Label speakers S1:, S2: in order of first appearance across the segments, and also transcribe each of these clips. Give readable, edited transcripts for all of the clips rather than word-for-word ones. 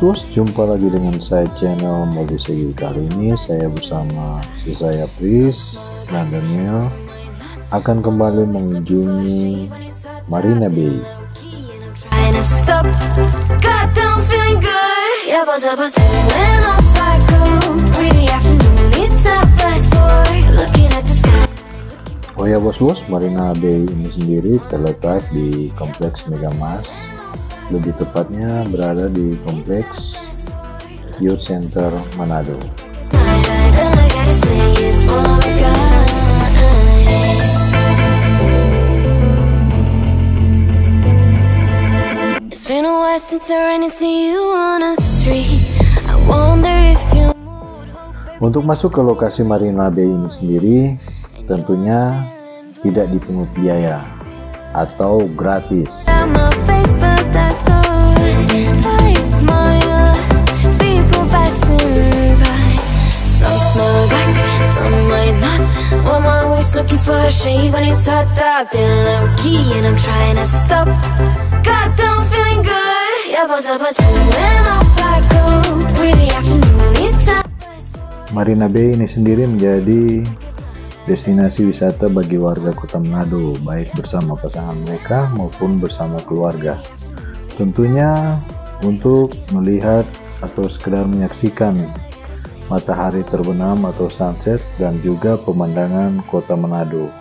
S1: bos, jumpa lagi dengan saya channel Mobil Segi. Kali ini saya bersama saya Pris dan Daniel akan kembali mengunjungi Marina Bay. Oh ya bos, Marina Bay ini sendiri terletak di kompleks Megamas, lebih tepatnya berada di kompleks Youth Center Manado. Untuk masuk ke lokasi Marina Bay ini sendiri tentunya tidak dipungut biaya atau gratis. Marina Bay ini sendiri menjadi destinasi wisata bagi warga Kota Manado, baik bersama pasangan mereka maupun bersama keluarga. Tentunya untuk melihat atau sekedar menyaksikan matahari terbenam atau sunset dan juga pemandangan Kota Manado.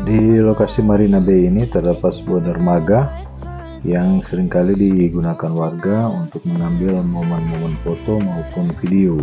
S1: Di lokasi Marina Bay ini terdapat sebuah dermaga yang seringkali digunakan warga untuk mengambil momen-momen foto maupun video.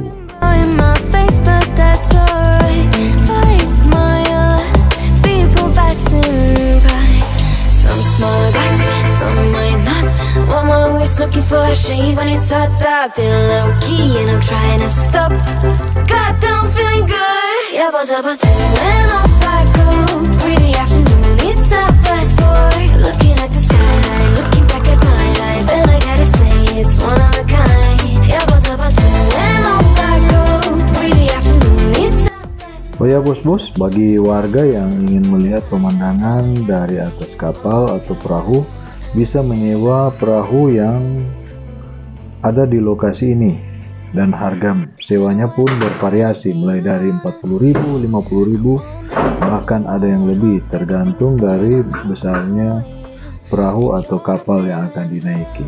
S1: Oh ya bos, bagi warga yang ingin melihat pemandangan dari atas kapal atau perahu, bisa menyewa perahu yang ada di lokasi ini, dan harga sewanya pun bervariasi mulai dari 40.000, 50.000, bahkan ada yang lebih, tergantung dari besarnya perahu atau kapal yang akan dinaiki.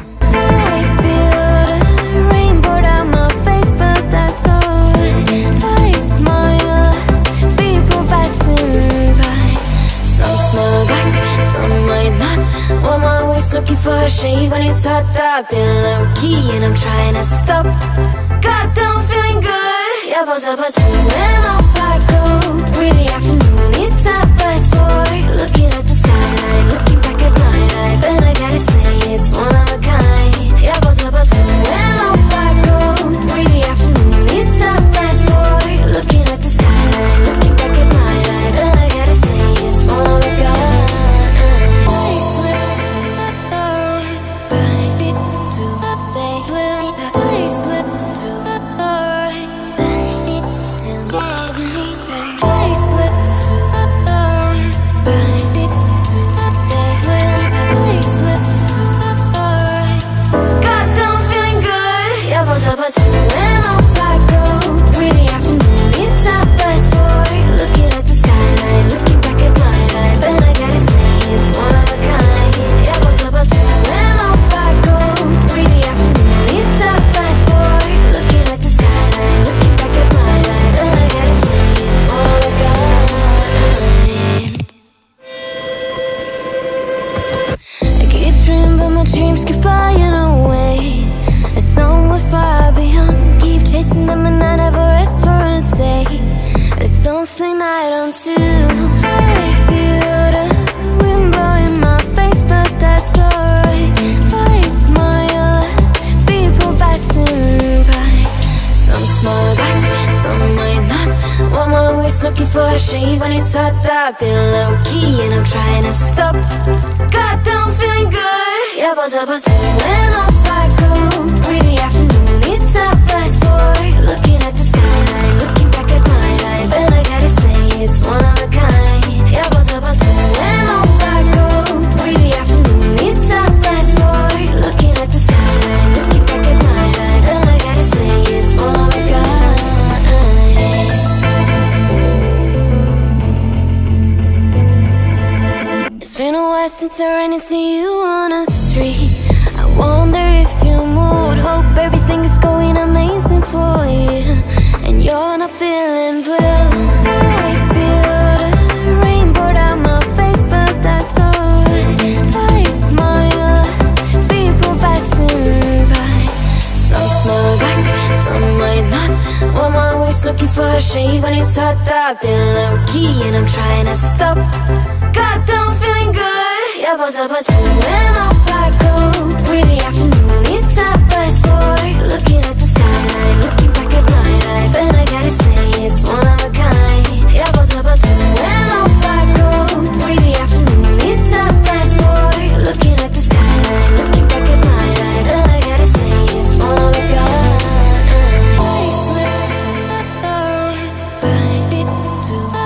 S2: chasing them and I never rest for a day. There's something I don't do. I feel the wind blowing my face, but that's alright. I smile at people passing by. Some smile back, some might not. I'm always looking for a shade when it's hot. I've been low-key and I'm trying to stop. God, I'm feeling good. Yeah, but when off I go. Pretty afternoon, it's a fast boy. Looking at the skyline, looking back at my life, and I gotta say it's one of a kind. Yeah, but when off I go. Pretty afternoon, it's a fast boy. Looking at the skyline, looking back at my life, and I gotta say it's one of a kind. It's been a while since I ran into you on a street. I wonder if you moved. Hope everything is going amazing for you, and you're not feeling blue. I feel the rain pour down my face, but that's alright. I smile at people passing by. Some smile back, some might not. I'm always looking for a shade when it's hot. I've been low-key and I'm trying to stop. God, I'm feeling good. Yeah, but when off I go. Pretty afternoon, it's a fast boy. Looking at the skyline, looking back at my life, and I gotta say it's one of a kind. Yeah, but when off I go. Pretty afternoon, it's a fast boy. Looking at the skyline, looking back at my life, and I gotta say it's one of a kind. I slip to the right, bang it to the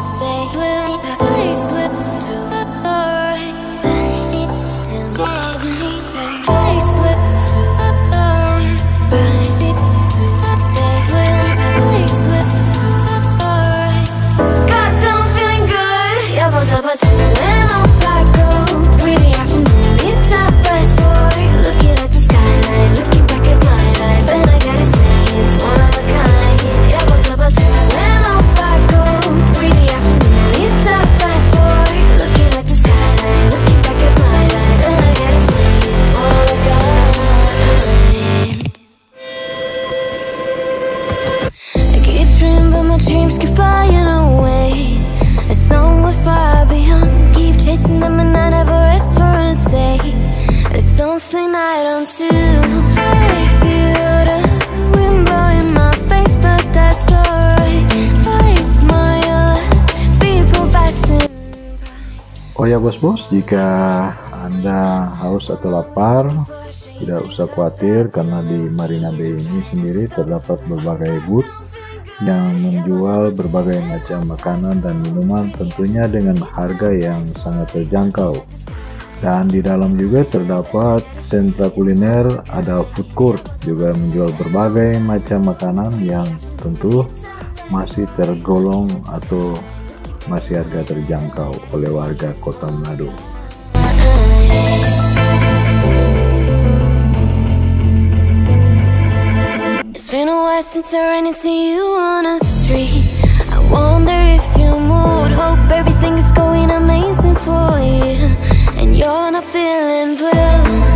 S2: blue. I slip to the right, bang it to the I slip to the right, bang it to the blue. I slip to the right. God, I'm feeling good. Yeah, but when off I go. Pretty afternoon, it's a fast boy. Looking at the skyline, looking back at my life, and I gotta say it's one of a kind. Yeah, but when off I go. Pretty afternoon, it's a fast boy. Looking at the skyline, looking back at my life, and I gotta say it's one of a kind. I keep dreaming, but my dreams keep flying away. There's somewhere far beyond. Keep chasing them and I never rest for a day. There's something I don't do. I feel the wind blowing my face, but that's alright. I smile at people passing by.
S1: Oh ya bos-bos, jika Anda haus atau lapar, tidak usah khawatir karena di Marina Bay ini sendiri terdapat berbagai booth yang menjual berbagai macam makanan dan minuman, tentunya dengan harga yang sangat terjangkau. Dan di dalam juga terdapat sentra kuliner, ada food court juga menjual berbagai macam makanan yang tentu masih tergolong atau masih harga terjangkau oleh warga Kota Manado.
S2: It's been a while since I ran into you on a street. I wonder if you moved. Hope everything is going amazing for you, and you're not feeling blue.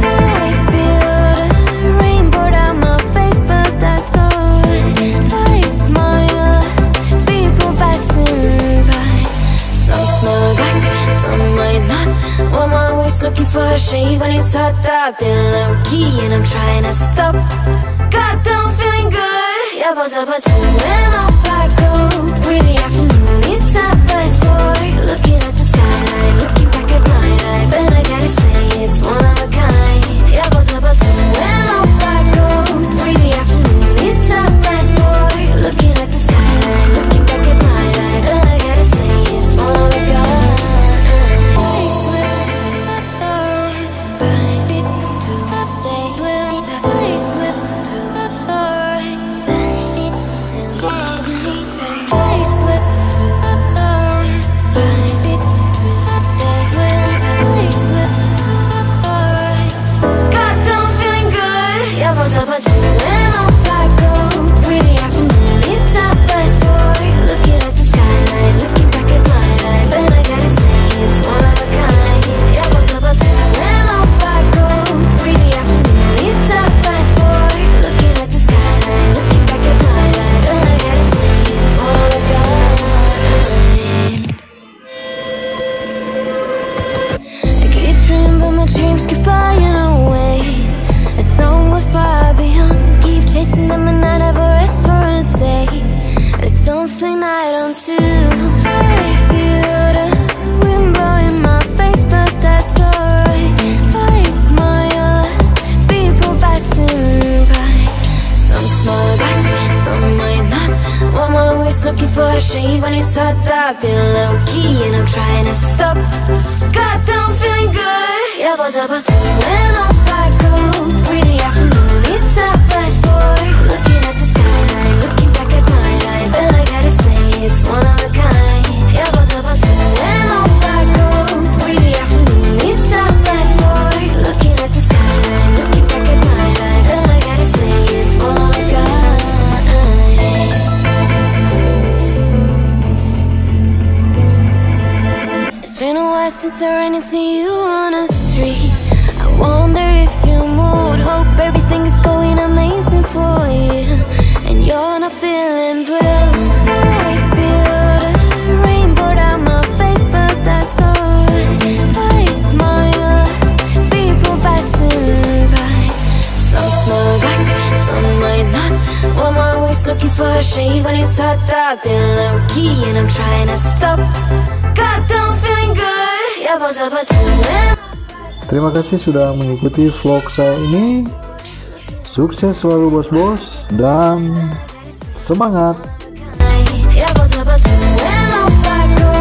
S2: I feel the rain pour down my face, but that's alright. I smile at people passing by. Some smile back, some might not. I'm always looking for a shade when it's hot. I've been low-key and I'm trying to stop. God, I'm feeling good. Yeah, but when off I go. Pretty afternoon, it's a fast boy. Looking at the skyline, looking back at my life, and I gotta say it's one of a kind. Yeah, but when off I go. Pretty afternoon, it's a fast boy. Looking at the skyline, looking back at my life, and I gotta say it's one of a kind. I slip to the right, bang it to the blue. I slip to the right, bang it to the looking for a shade when it's hot. I've been low key and I'm trying to stop. God, I'm feeling good. Yeah, but when off I go. Pretty afternoon, it's 4:30. Looking at the skyline, looking back at my life, and I gotta say it's one of a kind. Yeah, but when off I go. Pretty afternoon, it's 4:30. Looking at the skyline, looking back at my life, and I gotta say it's one of a kind. It's been a while since I ran into you on the street. I wonder if you moved. Hope everything is going amazing for you, and you're not feeling blue. I feel the rain pour down my face, but that's alright. I smile, people passing by. Some smile back, some might not. I'm always looking for a shade when it's hot. I've been low key and I'm trying to stop. God, I'm feeling good. Yeah, but
S1: Terima kasih sudah mengikuti vlog saya ini. Sukses selalu bos-bos dan semangat.
S2: yeah, but when I go,